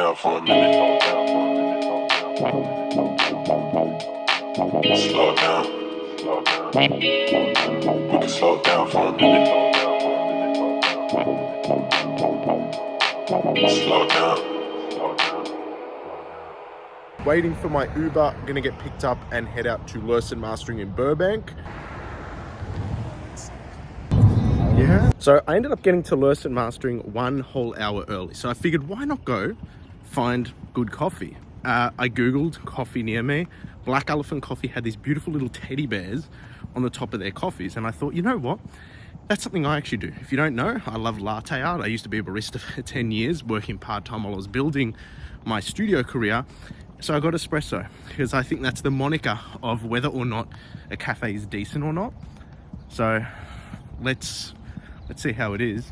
down for a minute. Slow down. We can slow down for a minute. Slow down. Waiting for my Uber, gonna get picked up and head out to Lurssen Mastering in Burbank. Yeah. So I ended up getting to Lurssen Mastering 1 whole hour early. So I figured, why not go find good coffee? I Googled coffee near me. Black Elephant Coffee had these beautiful little teddy bears on the top of their coffees. And I thought, you know what? That's something I actually do. If you don't know, I love latte art. I used to be a barista for 10 years, working part-time while I was building my studio career. So I got espresso because I think that's the moniker of whether or not a cafe is decent or not. So let's see how it is.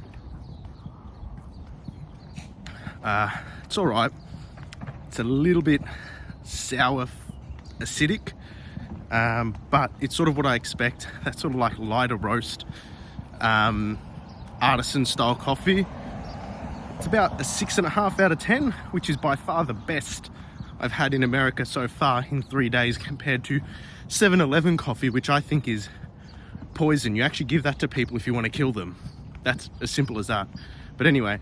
It's all right. It's a little bit sour, acidic, but it's sort of what I expect. That's sort of like lighter roast, artisan style coffee. It's about a 6.5 out of 10, which is by far the best I've had in America so far in 3 days, compared to 7-Eleven coffee, which I think is poison. You actually give that to people if you want to kill them. That's as simple as that. But anyway,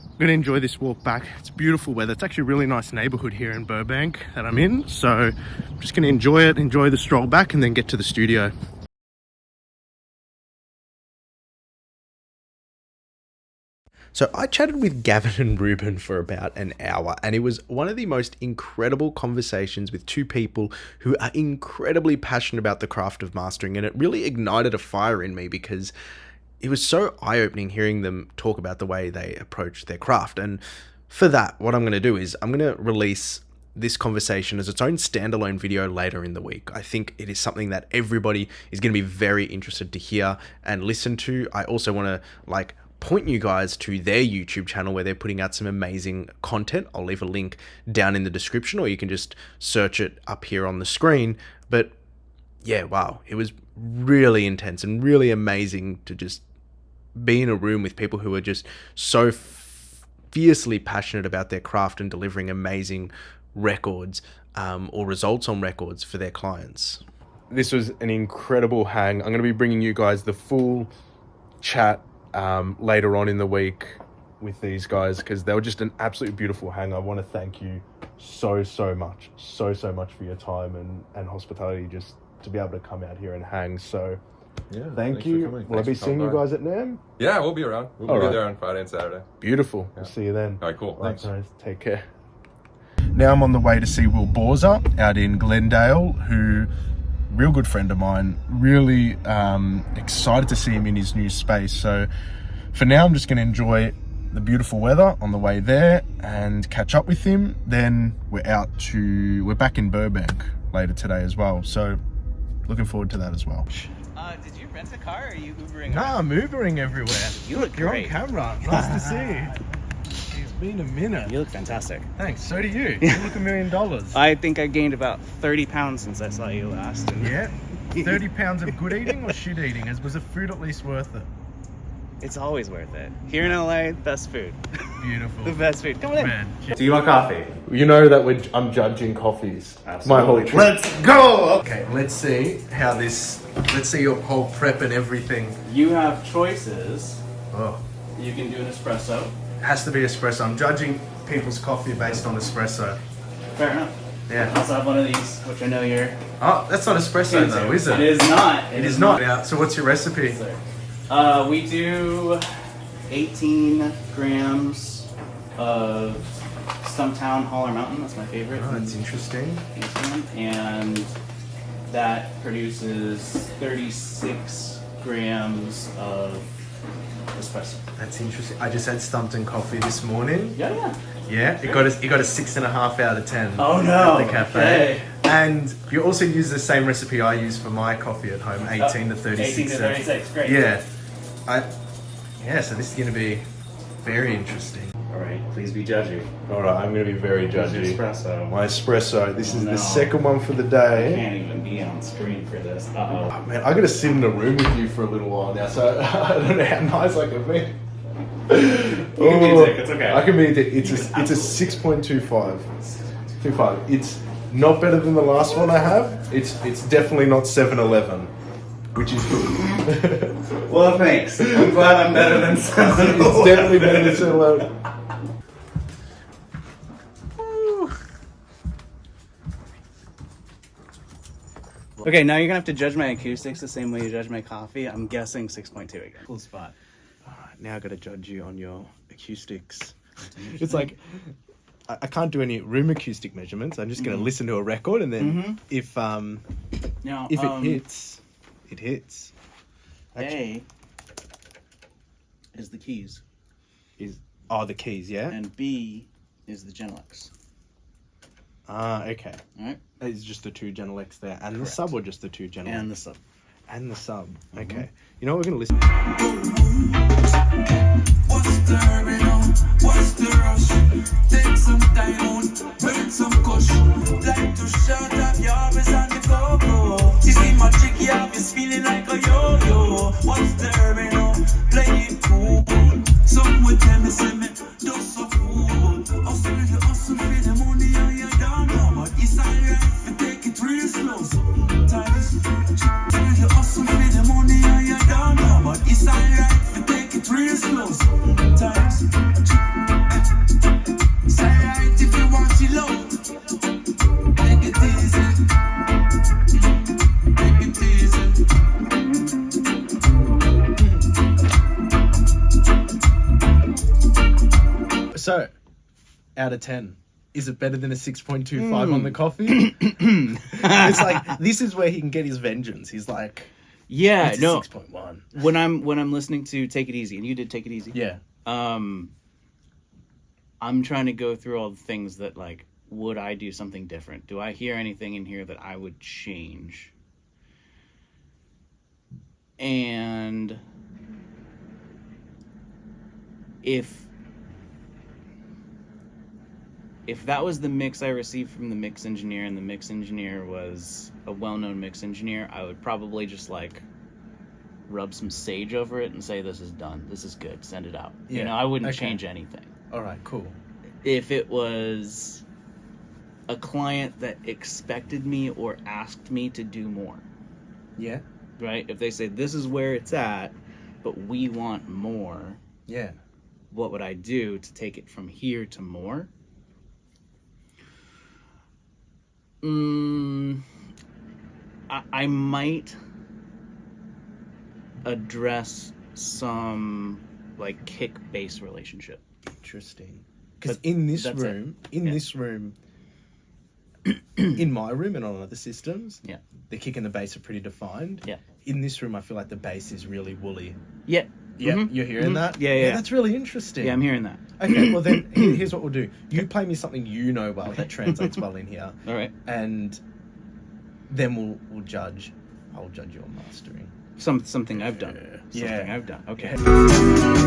I'm gonna enjoy this walk back. It's beautiful weather. It's actually a really nice neighborhood here in Burbank that I'm in. So I'm just gonna enjoy it, enjoy the stroll back, and then get to the studio. So I chatted with Gavin and Ruben for about an hour, and it was one of the most incredible conversations with two people who are incredibly passionate about the craft of mastering, and it really ignited a fire in me because it was so eye-opening hearing them talk about the way they approach their craft. And for that, what I'm going to do is I'm going to release this conversation as its own standalone video later in the week. I think it is something that everybody is going to be very interested to hear and listen to. I also want to point you guys to their YouTube channel where they're putting out some amazing content. I'll leave a link down in the description, or you can just search it up here on the screen. But yeah, wow, it was really intense and really amazing to just be in a room with people who are just so fiercely passionate about their craft and delivering amazing records or results on records for their clients. This was an incredible hang. I'm going to be bringing you guys the full chat later on in the week with these guys because they were just an absolutely beautiful hang. I want to thank you so much for your time and hospitality, just to be able to come out here and hang. So yeah, thank you. Will I be seeing you guys at NAMM? Yeah, we'll be around. We'll be there on Friday and Saturday. Beautiful. Yeah. We'll see you then. All right, cool. Thanks. Guys. Take care. Now I'm on the way to see Will Borza out in Glendale, who, real good friend of mine. Really excited to see him in his new space. So for now, I'm just going to enjoy the beautiful weather on the way there and catch up with him. Then we're back in Burbank later today as well. So looking forward to that as well. Did you rent a car or are you Ubering? Nah, I'm Ubering everywhere. You look You're great. on camera. Nice to see you. It's been a minute. You look fantastic. Thanks. So do you. You look $1 million. I think I gained about 30 pounds since I saw you last. Yeah. 30 pounds of good eating or shit eating? Was the food at least worth it? It's always worth it. Here in LA, best food. Beautiful. The best food. Come on in. Man. Do you want coffee? You know that I'm judging coffees. Absolutely. My whole trip. Let's go! Okay, let's see your whole prep and everything. You have choices. Oh. You can do an espresso. It has to be espresso. I'm judging people's coffee based on espresso. Fair enough. Yeah. I also have one of these, which I know you're... Oh, that's not espresso though, is it? It is not. It is not. Yeah. So what's your recipe? We do 18 grams of Stumptown Holler Mountain. That's my favorite. Oh, that's interesting. And that produces 36 grams of espresso. That's interesting. I just had Stumpton coffee this morning. Yeah. Yeah, it got a 6.5 out of 10. Oh no! At the cafe. Okay. And you also use the same recipe I use for my coffee at home, 18 to 36. 18 to 36, great. Yeah. So this is going to be very interesting. All right, please be judgy. All right, I'm going to be very judgy. Espresso. My espresso. This is no. the second one for the I day. can't even be on screen for this. Oh, man, I got to sit in a room with you for a little while now, so I don't know how nice I can be. You can be a dick, it's okay. I can be a dick. It's a 6.25. 25. It's not better than the last one I have. It's definitely not 7-Eleven, which is good. Well, thanks. I'm glad I'm better than some. It's definitely better than 7-Eleven. Okay, now you're gonna have to judge my acoustics the same way you judge my coffee. I'm guessing 6.2 again. Cool spot. Now I got to judge you on your acoustics. It's like I can't do any room acoustic measurements. I'm just going to listen to a record, and then if it hits, it hits. A is the keys, The keys, yeah. and B is the Genelecs. Okay. All right, It's just the two Genelecs there, and the Correct. sub, or just the two Genelecs and the sub. and the sub. Okay. You know what we're going to listen. What's the hurry now? What's the rush? Take some time out, burn some kush. Like to shout up, you're always on the go-go. You see my chick, you have you spinning like a yo-yo. What's the hurry now? Play it cool. Some would tell me, say me, do so cool. Hustle for the money, and you don't know. But it's alright, you take it real slow. Sometimes you hustle for the money, and you don't know. But it's alright, you take it real slow. Sometimes it's alright if you want it low. Take it easy. Take it easy. So, out of 10, is it better than a 6.25 on the coffee? It's like, this is where he can get his vengeance. He's like, Yeah, it's a no. 6.1. When I'm listening to Take It Easy, and you did Take It Easy. Yeah. I'm trying to go through all the things that, like, would I do something different? Do I hear anything in here that I would change? And if that was the mix I received from the mix engineer, and the mix engineer was a well-known mix engineer, I would probably just, like, rub some sage over it and say, this is done, this is good, send it out. Yeah, You know, I wouldn't okay. change anything. All right, cool. If it was a client that expected me or asked me to do more, Yeah. right? If they say, this is where it's at, but we want more, Yeah. what would I do to take it from here to more? I might address some, like, kick-bass relationship. Interesting. Because But in this that's it. room, Yeah. in my room and on other systems, Yeah. the kick and the bass are pretty defined. Yeah. In this room, I feel like the bass is really woolly. Yeah. Yeah, Mhm. you're hearing Mhm. that? Yeah, yeah. That's really interesting. Yeah, I'm hearing that. Okay, well then, here's what we'll do. You play me something you know well that translates well in here, All right. and then we'll judge. I'll judge your mastering. Something I've done. Yeah. Something I've done. Okay. Yeah.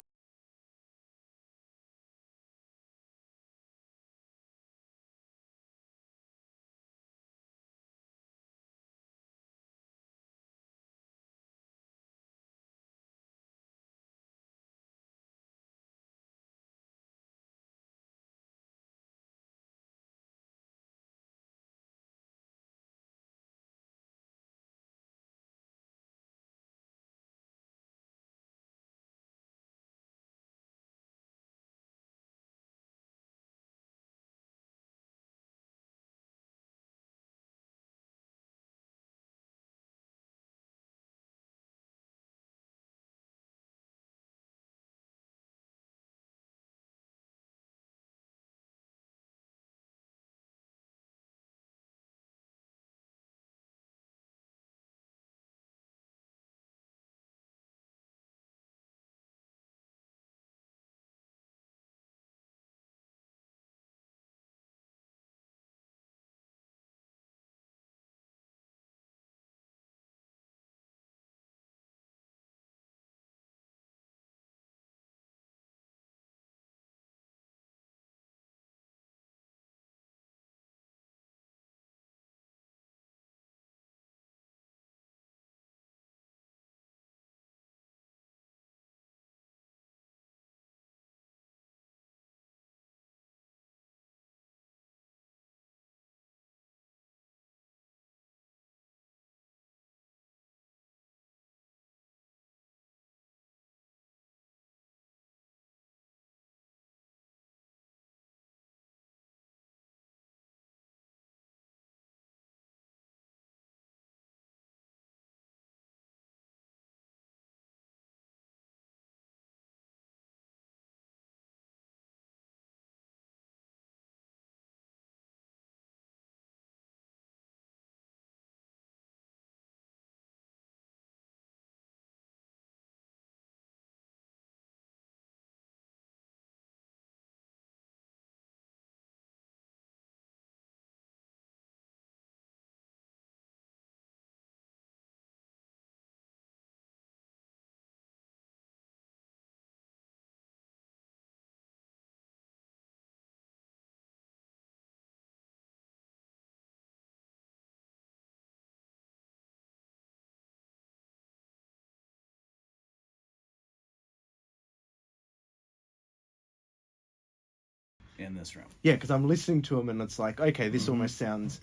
in this room. Yeah, because I'm listening to them and it's like, okay, this almost sounds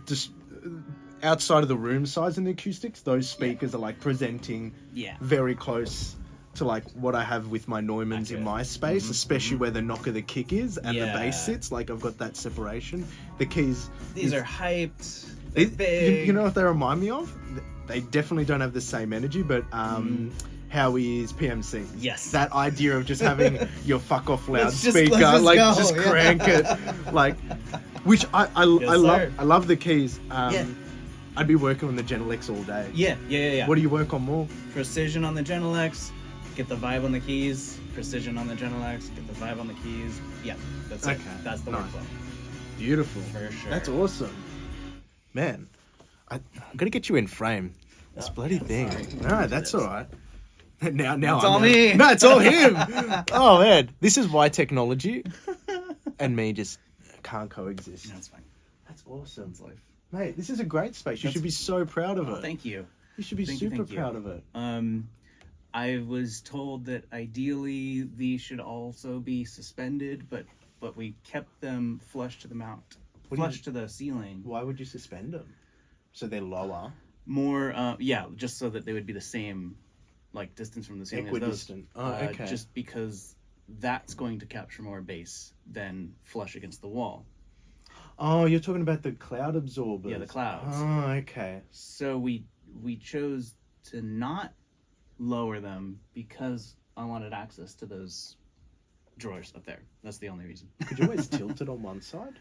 just outside of the room size in the acoustics. Those speakers are like presenting very close to like what I have with my Neumanns in my space, especially where the knock of the kick is and the bass sits. Like I've got that separation. The keys. These are hyped. They're big. You know what they remind me of? They definitely don't have the same energy, but Howie's PMC. Yes. That idea of just having your fuck off loudspeaker, let's just go. crank it, like, which I love. I love the keys. I'd be working on the Genelex all day. Yeah. What do you work on more? Precision on the Genelex, get the vibe on the keys. Precision on the Genelex, get the vibe on the keys. Yeah, that's it. That's the workflow. Beautiful. For sure. That's awesome. Man, I'm gonna get you in frame. This bloody thing. No, that's all right. Now it's all me. No, it's all him. Oh man, this is why technology and me just can't coexist. That's fine. That's awesome. That's life. Mate, this is a great space. You should be so proud of it. Thank you. You should be super proud of it. I was told that ideally these should also be suspended, but we kept them flush to the mount, flush to the ceiling. Why would you suspend them? So they're lower? More, just so that they would be the same, like, distance from the ceiling equidistant. as those. Okay. Just because that's going to capture more bass than flush against the wall. Oh, you're talking about the cloud absorbers. Yeah, the clouds. Oh, okay. So we chose to not lower them because I wanted access to those drawers up there. That's the only reason. Could you always tilt it on one side?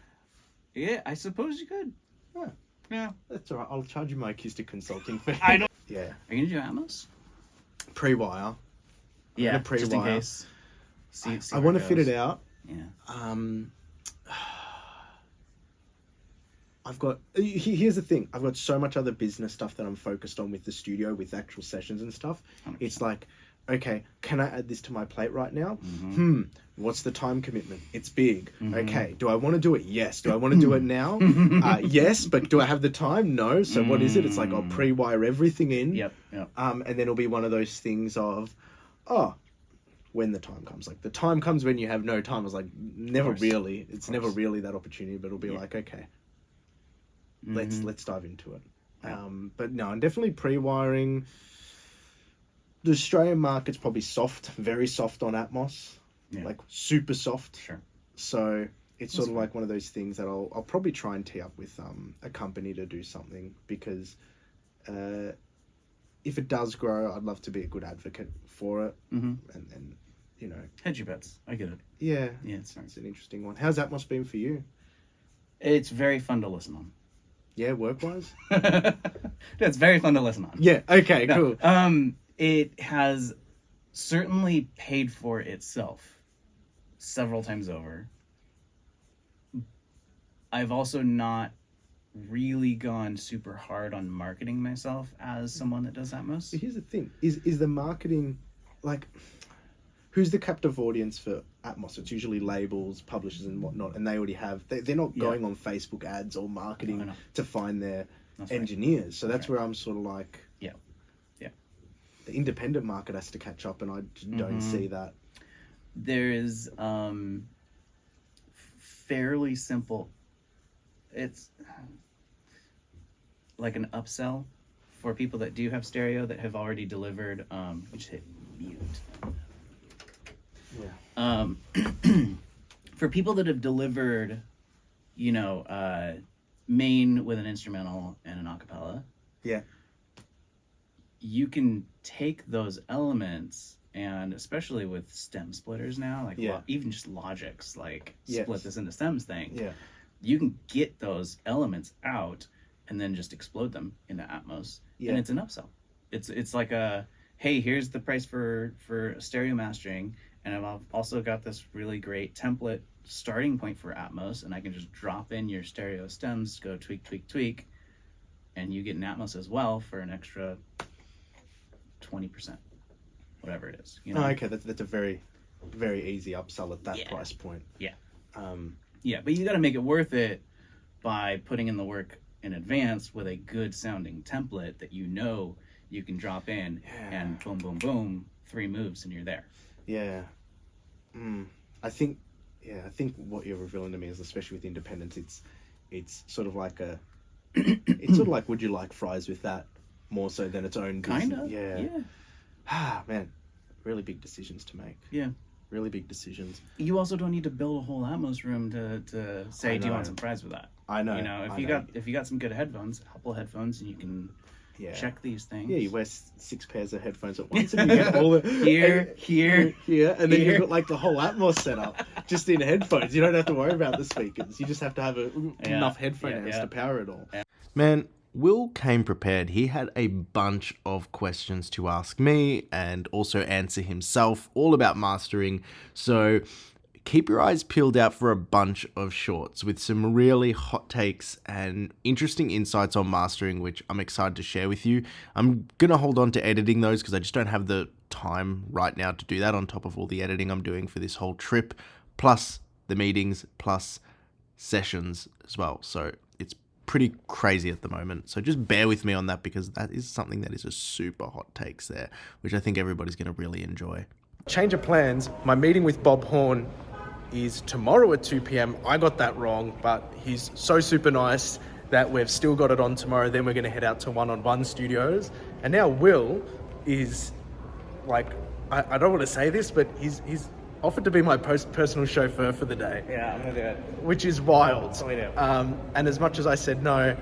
Yeah, I suppose you could. Yeah. Yeah. That's all right. I'll charge you my acoustic consulting fee. I know. Yeah. Are you going to do Atmos? Pre-wire. Yeah, pre-wire. just in case. See I want to fit it out. Yeah. I've got, here's the thing, I've got so much other business stuff that I'm focused on with the studio, with actual sessions and stuff. 100%. It's like, okay, can I add this to my plate right now? What's the time commitment? It's big. Okay, do I want to do it? Yes. Do I want to do it now? Yes, but do I have the time? No. So what is it? It's like I'll pre-wire everything in. Yep. And then it'll be one of those things of, when the time comes. Like, the time comes when you have no time. It's like, never really. It's never really that opportunity, but it'll be like, okay. Let's dive into it. But no, I'm definitely pre-wiring. The Australian market's probably soft, very soft on Atmos, like super soft. Sure. So it's sort of like one of those things that I'll probably try and tee up with a company to do something, because if it does grow, I'd love to be a good advocate for it. And you know, hedge your bets. I get it. Yeah, it's fine. It's an interesting one. How's Atmos been for you? It's very fun to listen on. Yeah, work-wise? It's very fun to listen on. Yeah, okay, cool. It has certainly paid for itself several times over. I've also not really gone super hard on marketing myself as someone that does Atmos. So here's the thing. Is the marketing, like, who's the captive audience for Atmos? It's usually labels, publishers and whatnot, and they already have, they're not going on Facebook ads or marketing to find their engineers. Right. So that's where I'm sort of like, the independent market has to catch up, and I don't see that. There is fairly simple, it's like an upsell for people that do have stereo that have already delivered, just hit mute. For people that have delivered, main with an instrumental and an acapella, you can take those elements, and especially with stem splitters now, like even just Logic's like split this into stems thing, you can get those elements out and then just explode them into Atmos, and it's an upsell. It's like a, hey, here's the price for stereo mastering, and I've also got this really great template starting point for Atmos, and I can just drop in your stereo stems, go tweak, and you get an Atmos as well for an extra 20%, whatever it is. Okay, that's a very, very easy upsell at that price point. But you got to make it worth it by putting in the work in advance with a good sounding template that you can drop in, and boom, boom, boom, 3 moves and you're there. I think Yeah, I think what you're revealing to me is, especially with independence, it's sort of like it's sort of like, would you like fries with that more so than its own business? Kind of. Yeah. Ah, man, really big decisions to make. Yeah. Really big decisions. You also don't need to build a whole Atmos room to say, do you want some fries with that? I know. You know, if you got some good headphones, Apple headphones, and you can check these things. Yeah, you wear 6 pairs of headphones at once, and you get all the here, and then you've got like the whole Atmos set up just in headphones. You don't have to worry about the speakers. You just have to have enough headphone amps to power it all. Man, Will came prepared. He had a bunch of questions to ask me and also answer himself, all about mastering. So keep your eyes peeled out for a bunch of shorts with some really hot takes and interesting insights on mastering, which I'm excited to share with you. I'm going to hold on to editing those because I just don't have the time right now to do that, on top of all the editing I'm doing for this whole trip, plus the meetings, plus sessions as well. So it's pretty crazy at the moment. So just bear with me on that, because that is something that is a super hot takes there, which I think everybody's going to really enjoy. Change of plans. My meeting with Bob Horn is tomorrow at 2 p.m. I got that wrong, but he's so super nice that we've still got it on tomorrow. Then we're going to head out to One-on-One Studios. And now Will is like, I don't want to say this, but he's offered to be my personal chauffeur for the day. Yeah, I'm gonna do it. Which is wild. That's what we do. And as much as I said no,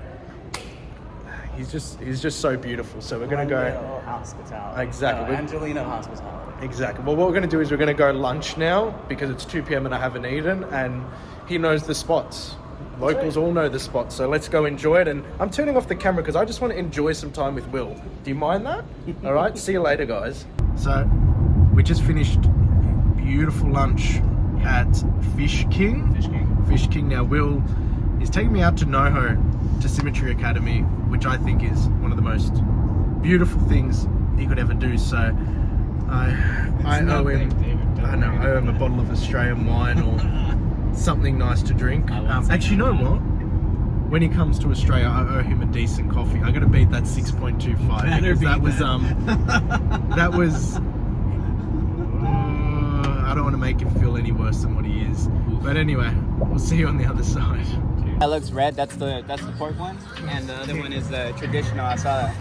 he's just so beautiful. So we're going to go... Hospitality. Exactly. Angelino Hospitality. Exactly. Well, what we're going to do is we're going to go lunch now, because it's 2 p.m. and I haven't eaten, and he knows the spots. Locals all know the spots, so let's go enjoy it. And I'm turning off the camera because I just want to enjoy some time with Will. Do you mind that? All right. See you later, guys. So we just finished beautiful lunch at Fish King. Fish King. Now Will is taking me out to NoHo, to Symmetry Academy, which I think is one of the most beautiful things he could ever do. So I owe him. I owe him a bottle of Australian wine or something nice to drink. Actually, you know what? When he comes to Australia, I owe him a decent coffee. I got to beat that 6.25, because that was that was. I don't want to make him feel any worse than what he is. But anyway, we'll see you on the other side. That looks red. That's the pork one, and the other one is the traditional asada.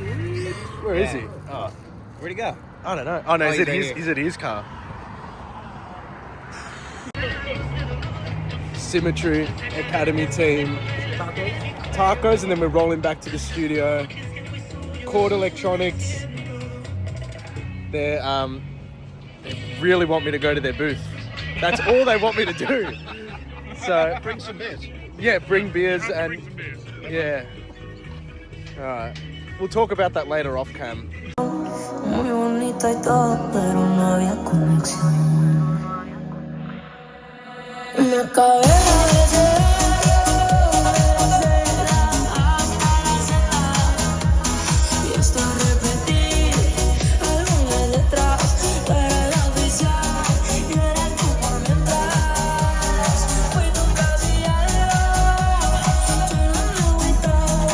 Where is he? Oh, where'd he go? I don't know. Oh no, he's is it his car? Symmetry Academy team. Tacos, and then we're rolling back to the studio. Chord Electronics. They really want me to go to their booth. That's all they want me to do. So Bring some beers. yeah, bring beers and yeah. All right, we'll talk about that later off cam. Muy bonita y todo, pero no había conexión. Me acabé de y esto repetir algunas letras, tú eres la oficial y eres tú por mientras. Fui tu casi algo, yo no me he agüitado,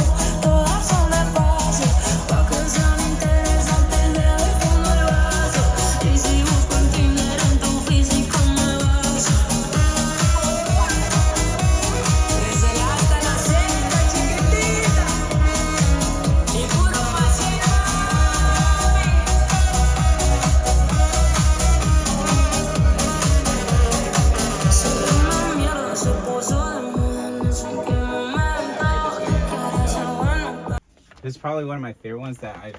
todas son de paso, pa' que sean interesantes le doy fondo al vaso. Y si busco en Tinder en tu físico me baso. Desde la hasta la cena chiquitita y puro vacilón. Soy una mierda, se puso de moda, no sé en qué momento. Quieres ser bueno. This is probably one of my favorite ones that I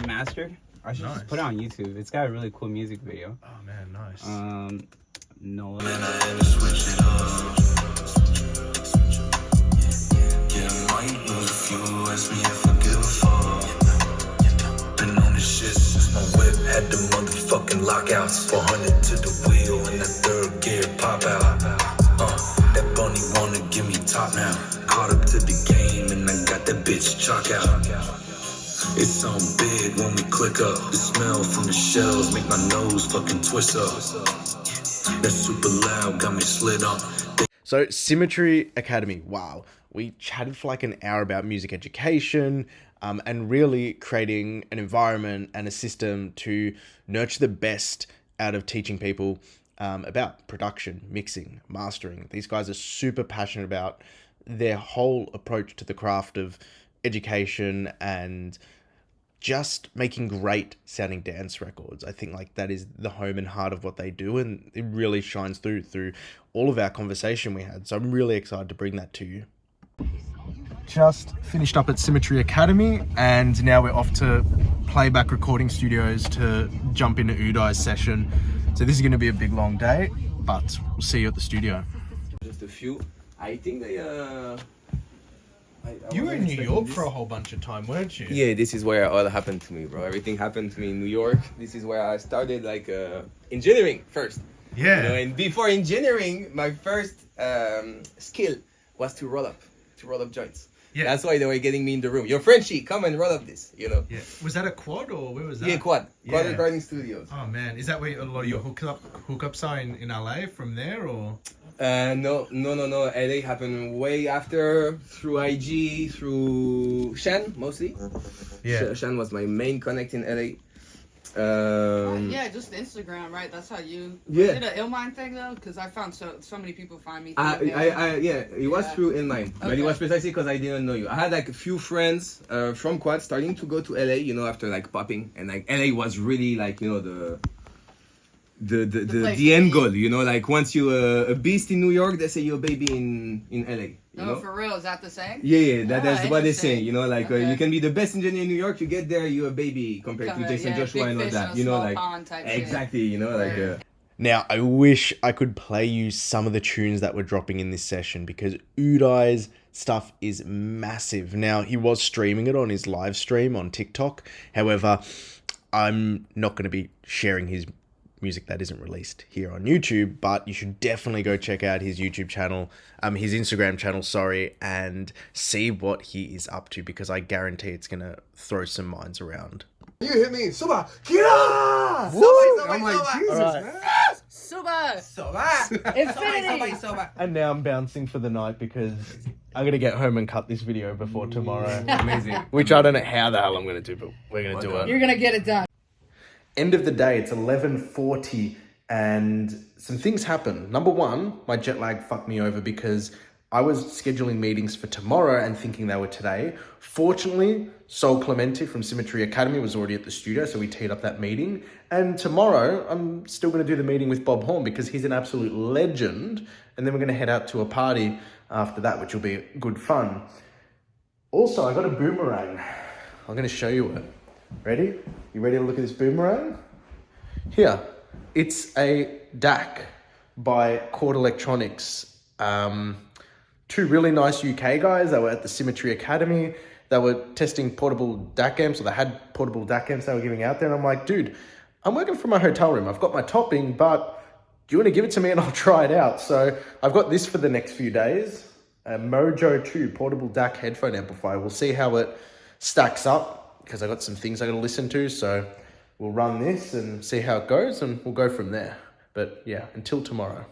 mastered. I should just put it on YouTube. It's got a really cool music video. Oh man, nice. No. Yeah, might lose a few, ask me if I give a fuck. Been on this shit since my whip had the motherfucking lockouts. 400 to the wheel and that third gear pop out. That bunny wanna give me top now. Caught up to the game and I got that bitch chalk out. It sound big when we click up. The smell from the shells make my nose fucking twist up. That super loud got me slid on. So Symmetry Academy, wow. We chatted for like an hour about music education and really creating an environment and a system to nurture the best out of teaching people about production, mixing, mastering. These guys are super passionate about their whole approach to the craft of education and just making great sounding dance records. I think like that is the home and heart of what they do, and it really shines through all of our conversation we had. So I'm really excited to bring that to you. Just finished up at Symmetry Academy, and now we're off to Playback recording studios to jump into Udai's session. So this is going to be a big long day, but we'll see you at the studio. Just a few. I think they You were in New York for a whole bunch of time, weren't you? Yeah, this is where all happened to me, bro. Everything happened to me in New York. This is where I started like engineering first. Yeah. You know, and before engineering, my first skill was to roll up joints. Yeah. That's why they were getting me in the room. Yo, Frenchie, come and roll up this, you know. Yeah. Was that a quad or where was that? Yeah, quad Yeah. recording studios. Oh man, is that where a lot of your hookups are in LA from there or? No. LA happened way after, through IG, through Shan mostly. Yeah. Shan was my main connect in LA. Yeah, just Instagram, right? That's how you. Yeah. Was it an Illmind thing though? Because I found so many people find me. Yeah, it was Yeah. through Inline, but Okay. it was precisely because I didn't know you. I had like a few friends from Quad starting to go to LA, you know, after like popping, and like LA was really like, you know, place the to end be. goal, you know, like once you're a beast in New York, they say you're a baby in LA. You No, know? for real, is that the saying? Yeah, that's what they interesting. say. You know, like Okay. you can be the best engineer in New York. You get there, you're a baby compared to Jason yeah, Joshua big and all fish that. in a You know, small like pond type shit. exactly. You know, like. Right. Now, I wish I could play you some of the tunes that were dropping in this session because Udai's stuff is massive. Now, he was streaming it on his live stream on TikTok. However, I'm not going to be sharing his music that isn't released here on YouTube, but you should definitely go check out his YouTube channel, his Instagram channel, sorry, and see what he is up to because I guarantee it's going to throw some minds around. You hit me, Suba, Kira! I'm like, Jesus, man. Suba! Infinity! And now I'm bouncing for the night because I'm going to get home and cut this video before tomorrow. Amazing. Which I don't know how the hell I'm going to do, but we're going to do it. You're gonna get it done. End of the day, it's 11:40 and some things happen. Number one, my jet lag fucked me over because I was scheduling meetings for tomorrow and thinking they were today. Fortunately, Sol Clemente from Symmetry Academy was already at the studio, so we teed up that meeting. And tomorrow, I'm still going to do the meeting with Bob Horn because he's an absolute legend. And then we're going to head out to a party after that, which will be good fun. Also, I got a boomerang. I'm going to show you it. Ready? You ready to look at this boomerang? Here, it's a DAC by Chord Electronics. Two really nice UK guys that were at the Symmetry Academy. They were testing portable DAC amps, or they had portable DAC amps they were giving out there. And I'm like, dude, I'm working from my hotel room. I've got my topping, but do you want to give it to me and I'll try it out? So I've got this for the next few days. A Mojo 2 portable DAC headphone amplifier. We'll see how it stacks up because I got some things I got to listen to. So we'll run this and see how it goes and we'll go from there. But yeah, until tomorrow.